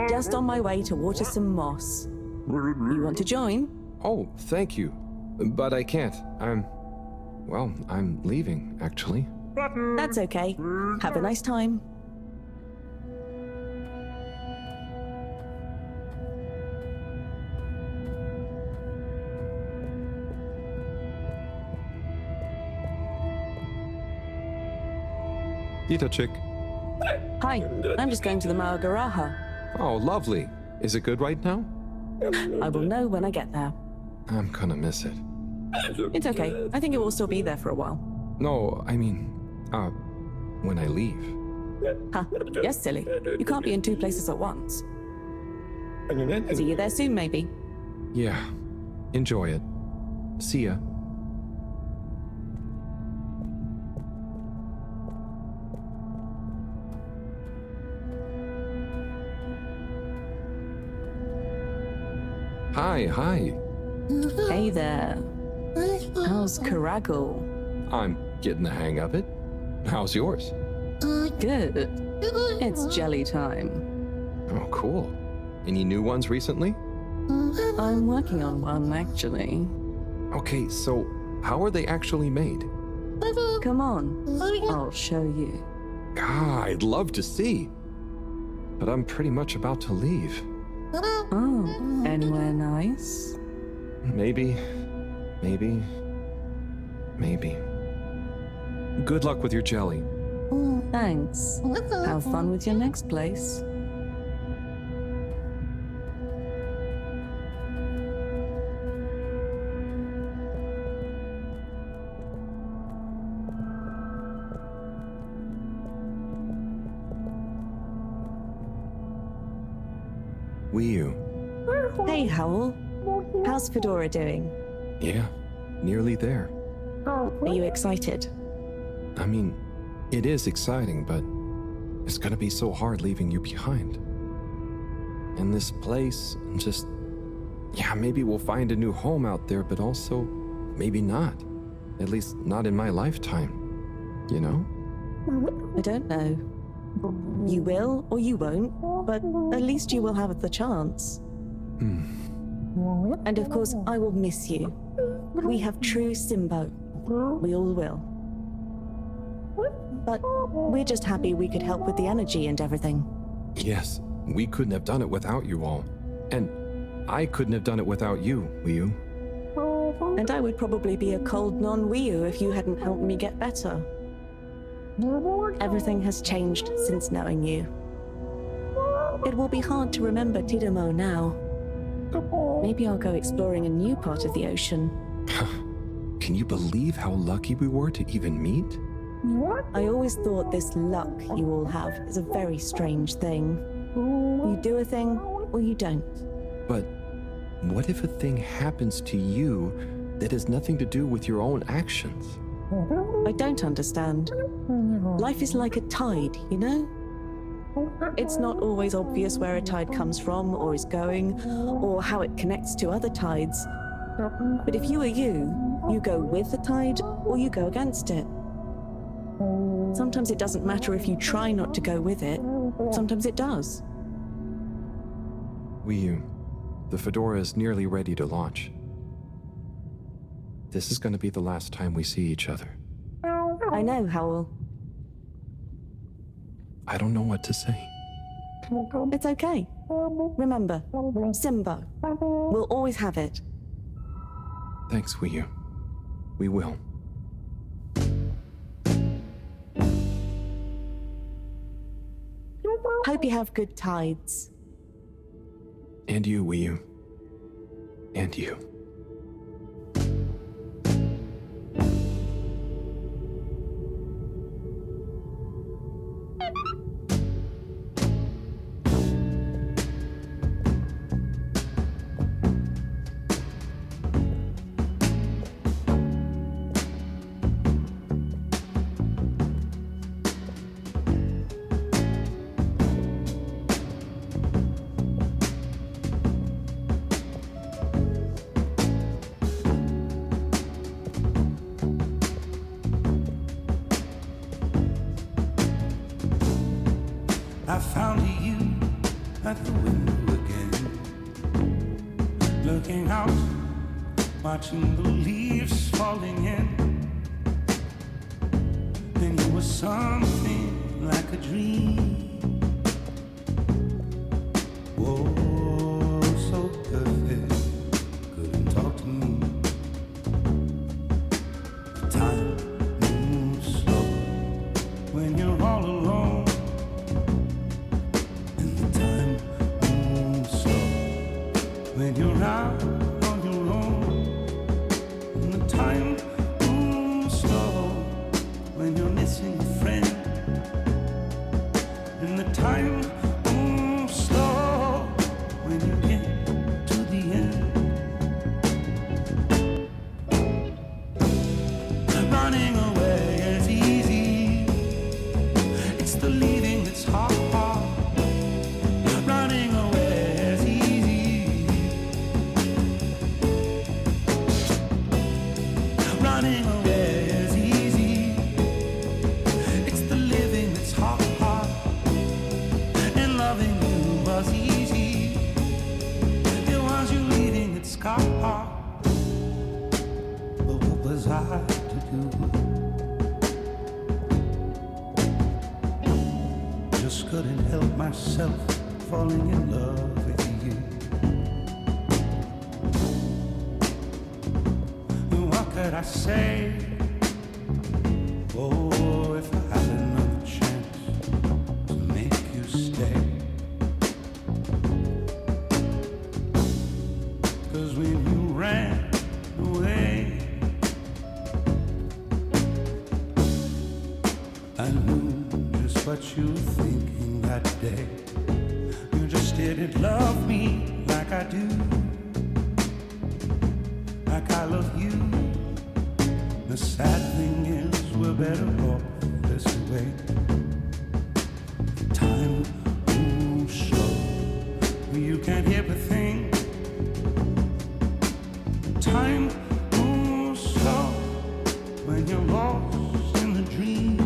Just on my way to water some moss. You want to join? Oh, thank you. But I can't. I'm leaving, actually. That's okay. Have a nice time. Dita chick. Hi, I'm just going to the Maagaraha. Oh, lovely. Is it good right now? I will know when I get there. I'm gonna miss it. It's okay. I think it will still be there for a while. No, I mean, when I leave. Huh. Yes, silly. You can't be in two places at once. See you there soon, maybe. Yeah. Enjoy it. See ya. Hi. Hey there. How's Karagal? I'm getting the hang of it. How's yours? Good. It's jelly time. Oh, cool. Any new ones recently? I'm working on one, actually. Okay, so how are they actually made? Come on. I'll show you. God, I'd love to see. But I'm pretty much about to leave. Oh, anywhere nice? Maybe. Good luck with your jelly. Thanks. Have fun with your next place. Wiu. Hey, Howell. How's Fedora doing? Yeah, nearly there. Are you excited? I mean, it is exciting, but it's gonna be so hard leaving you behind. And this place, maybe we'll find a new home out there, but also maybe not. At least not in my lifetime. You know? I don't know. You will or you won't, but at least you will have the chance. And of course, I will miss you. We have true Simbo. We all will. But we're just happy we could help with the energy and everything. Yes, we couldn't have done it without you all. And I couldn't have done it without you, Wiyu. And I would probably be a cold non-Wiyu if you hadn't helped me get better. Everything has changed since knowing you. It will be hard to remember Tidomo now. Maybe I'll go exploring a new part of the ocean. Can you believe how lucky we were to even meet? I always thought this luck you all have is a very strange thing. You do a thing, or you don't. But what if a thing happens to you that has nothing to do with your own actions? I don't understand. Life is like a tide, you know? It's not always obvious where a tide comes from, or is going, or how it connects to other tides. But if you are you go with the tide, or you go against it. Sometimes it doesn't matter if you try not to go with it. Sometimes it does. Wiyu, the Fedora is nearly ready to launch. This is going to be the last time we see each other. I know, Howell. I don't know what to say. It's okay. Remember, Simbo. We'll always have it. Thanks, Wiyu. We will. Hope you have good tides. And you, Wiyu. And you. I found you at the window again, looking out, watching the leaves falling in. Then you were something like a dream. Oh, so perfect, couldn't talk to me. The time moves slow when you're all alone. When you're out on your own, and the time moves slow. When you're missing a friend, and the time moves slow. When you get to the end, running away is easy. It's the leaving that's hard. Running away is easy. Running away is easy. It's the living that's hard. And loving you was easy. It was you leaving that's hard. But what was I to do? Just couldn't help myself falling in love with you. What could I say? Oh, if I had another chance to make you stay. 'Cause when you ran away, I knew just what you were thinking that day. You just didn't love me like I do, like I love you. The sad thing is we're better off this way. Time moves slow, you can't hear a thing. Time moves slow, you're lost in the dream,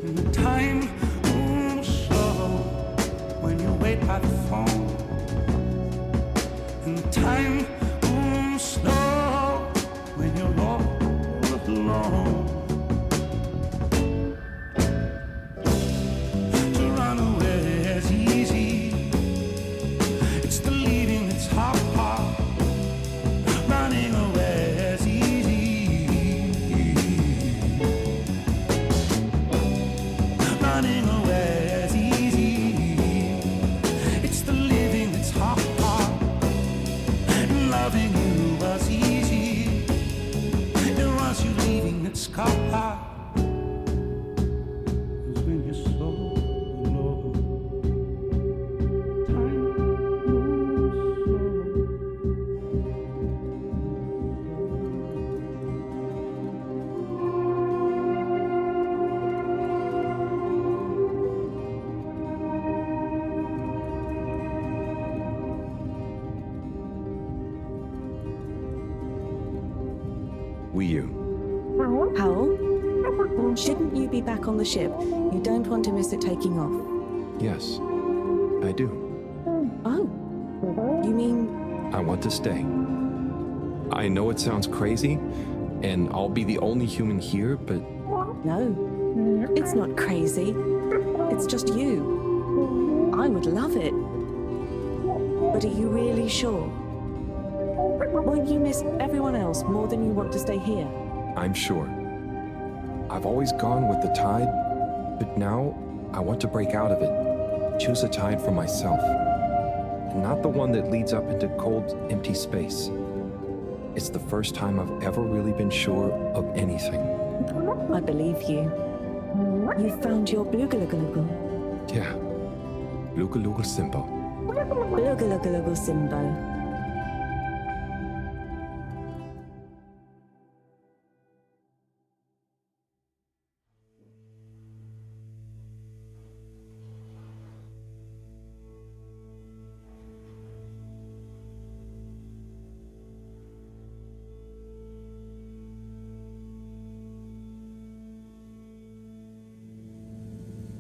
and the time moves slow when you wait by the phone, and the time moves slow when you're all alone. To run away is easy, it's the leaving that's hard. Running away is easy. Running away is easy. It's the living that's hard. And loving you was easy. It was you leaving that's hard. It's when you're so alone. Time moves You. Howell? Shouldn't you be back on the ship? You don't want to miss it taking off. Yes, I do. Oh. You mean... I want to stay. I know it sounds crazy, and I'll be the only human here, but... No, it's not crazy. It's just you. I would love it. But are you really sure? Won't you miss everyone else more than you want to stay here? I'm sure. I've always gone with the tide, but now I want to break out of it. Choose a tide for myself. And not the one that leads up into cold, empty space. It's the first time I've ever really been sure of anything. I believe you. You've found your Blugalugalagu. Yeah. Blugalugal Simbo. Blugalugalagu Simbo.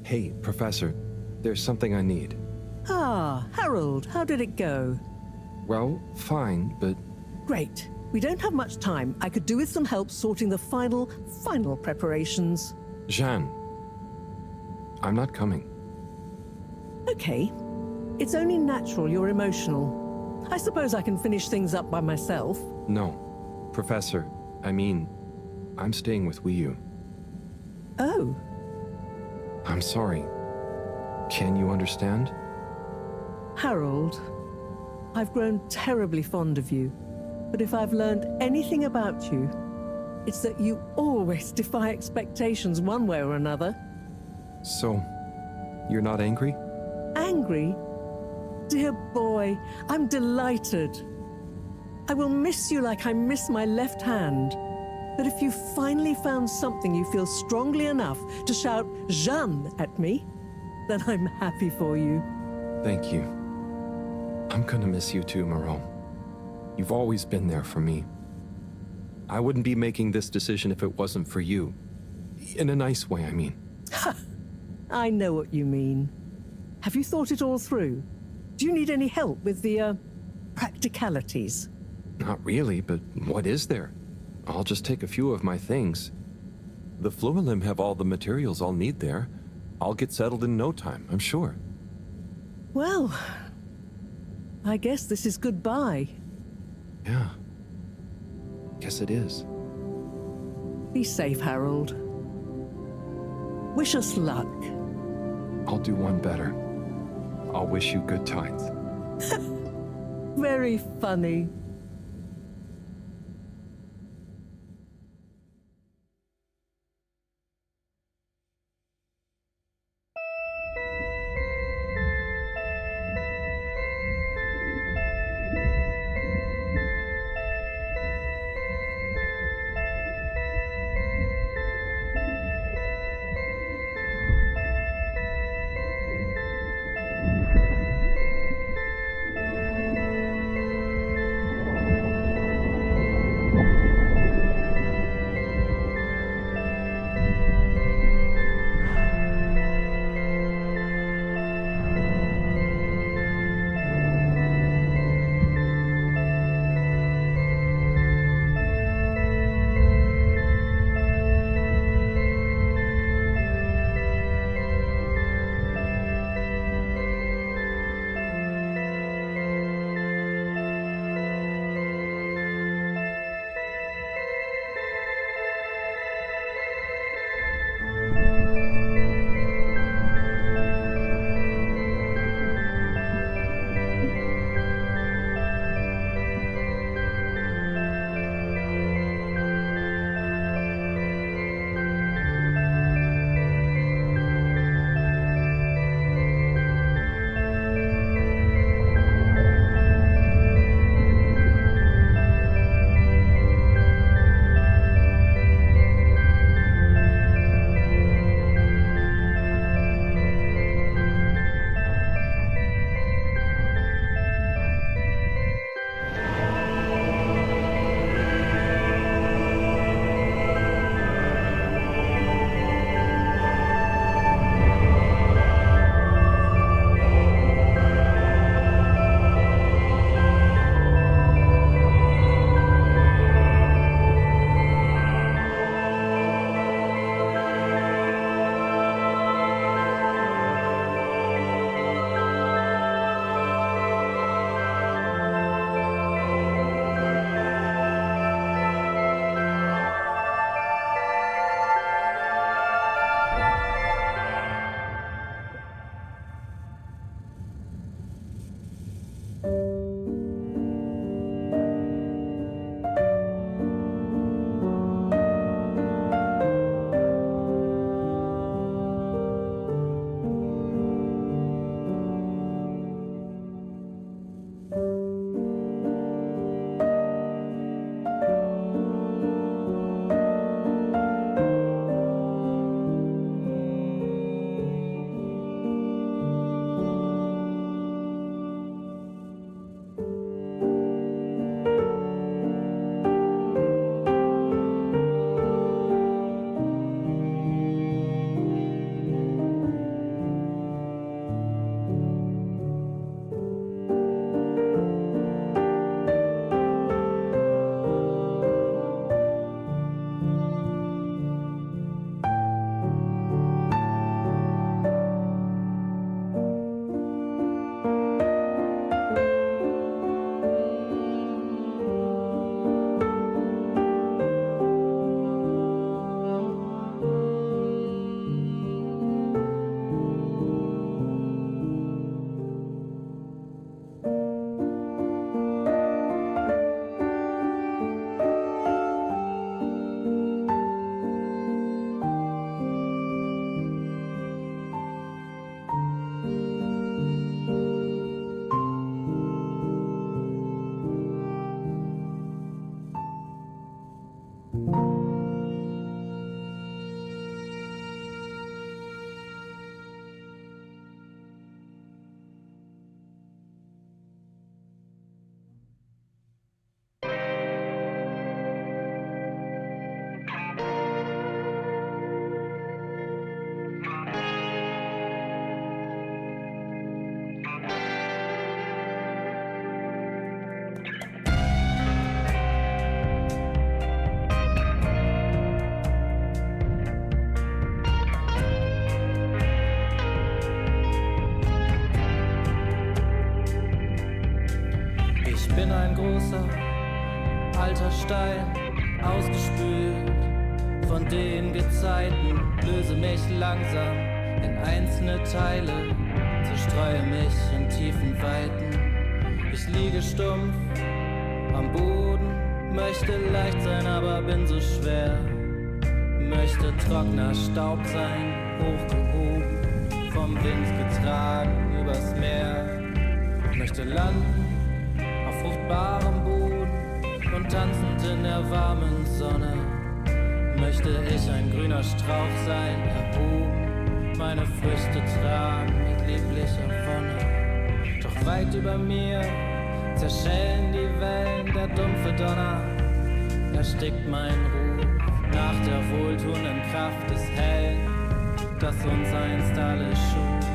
Hey, Professor, there's something I need. Ah, Harold, how did it go? Well, fine, but... Great. We don't have much time. I could do with some help sorting the final preparations. Jeanne, I'm not coming. Okay. It's only natural you're emotional. I suppose I can finish things up by myself. No. Professor, I'm staying with Wiyu. Oh. I'm sorry. Can you understand? Harold, I've grown terribly fond of you. But if I've learned anything about you, it's that you always defy expectations one way or another. So, you're not angry? Angry? Dear boy, I'm delighted. I will miss you like I miss my left hand. But if you finally found something you feel strongly enough to shout Jeanne at me, then I'm happy for you. Thank you. I'm gonna miss you too, Moreau. You've always been there for me. I wouldn't be making this decision if it wasn't for you. In a nice way, I mean. I know what you mean. Have you thought it all through? Do you need any help with the, practicalities? Not really, but what is there? I'll just take a few of my things. The Fluilim have all the materials I'll need there. I'll get settled in no time, I'm sure. Well, I guess this is goodbye. Yeah. Guess it is. Be safe, Harold. Wish us luck. I'll do one better. I'll wish you good times. Very funny. großer, alter Stein, ausgespült von den Gezeiten, löse mich langsam in einzelne Teile, zerstreue mich in tiefen Weiten. Ich liege stumpf am Boden, möchte leicht sein, aber bin so schwer. Möchte trockener Staub sein, hochgehoben, vom Wind getragen übers Meer. Möchte landen auf fruchtbarem Boden und tanzend in der warmen Sonne. Möchte ich ein grüner Strauch sein, erhoben, meine Früchte tragen mit lieblicher Wonne. Doch weit über mir zerschellen die Wellen, der dumpfe Donner erstickt mein Ruf nach der wohltuenden Kraft des Hellen, das uns einst alle schuf.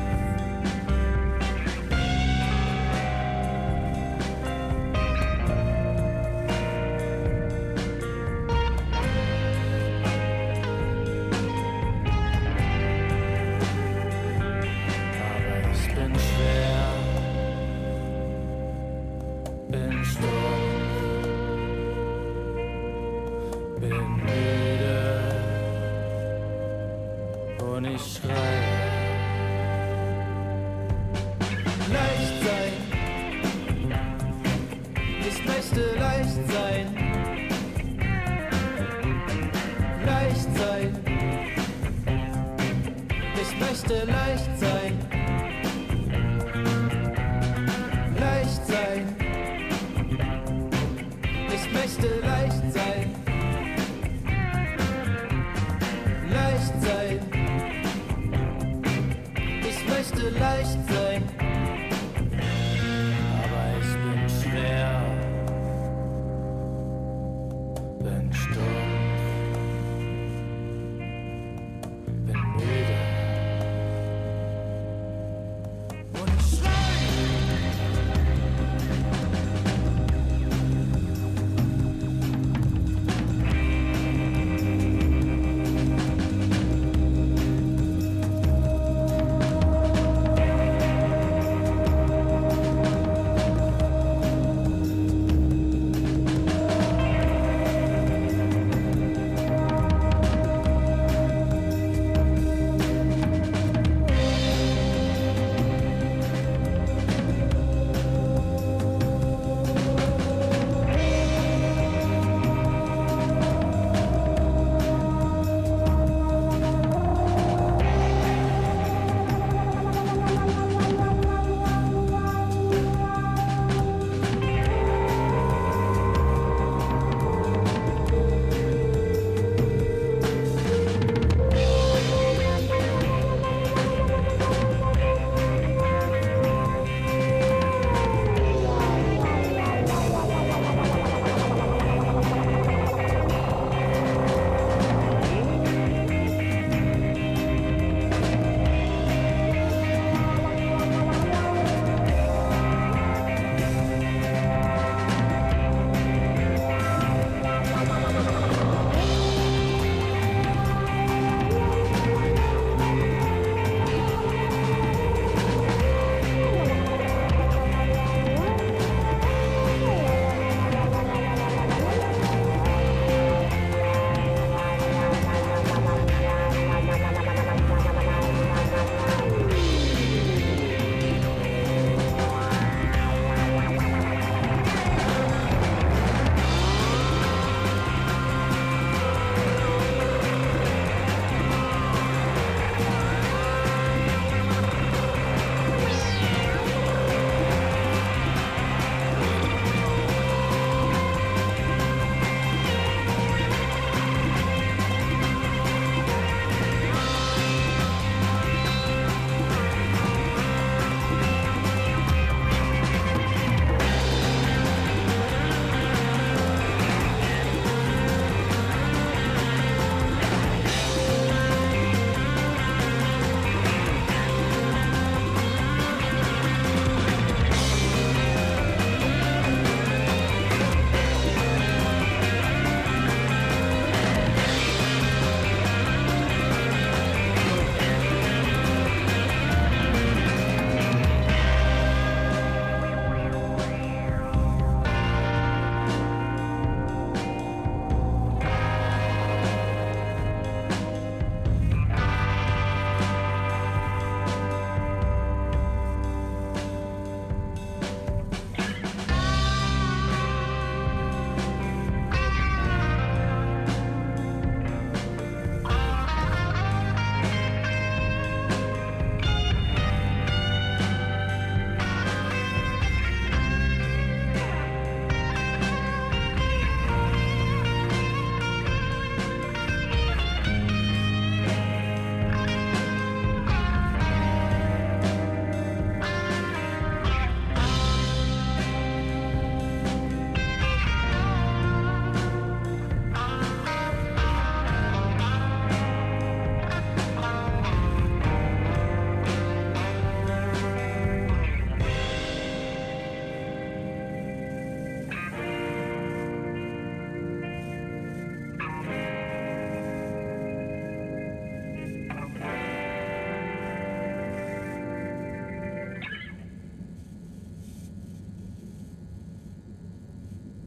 Leicht sein.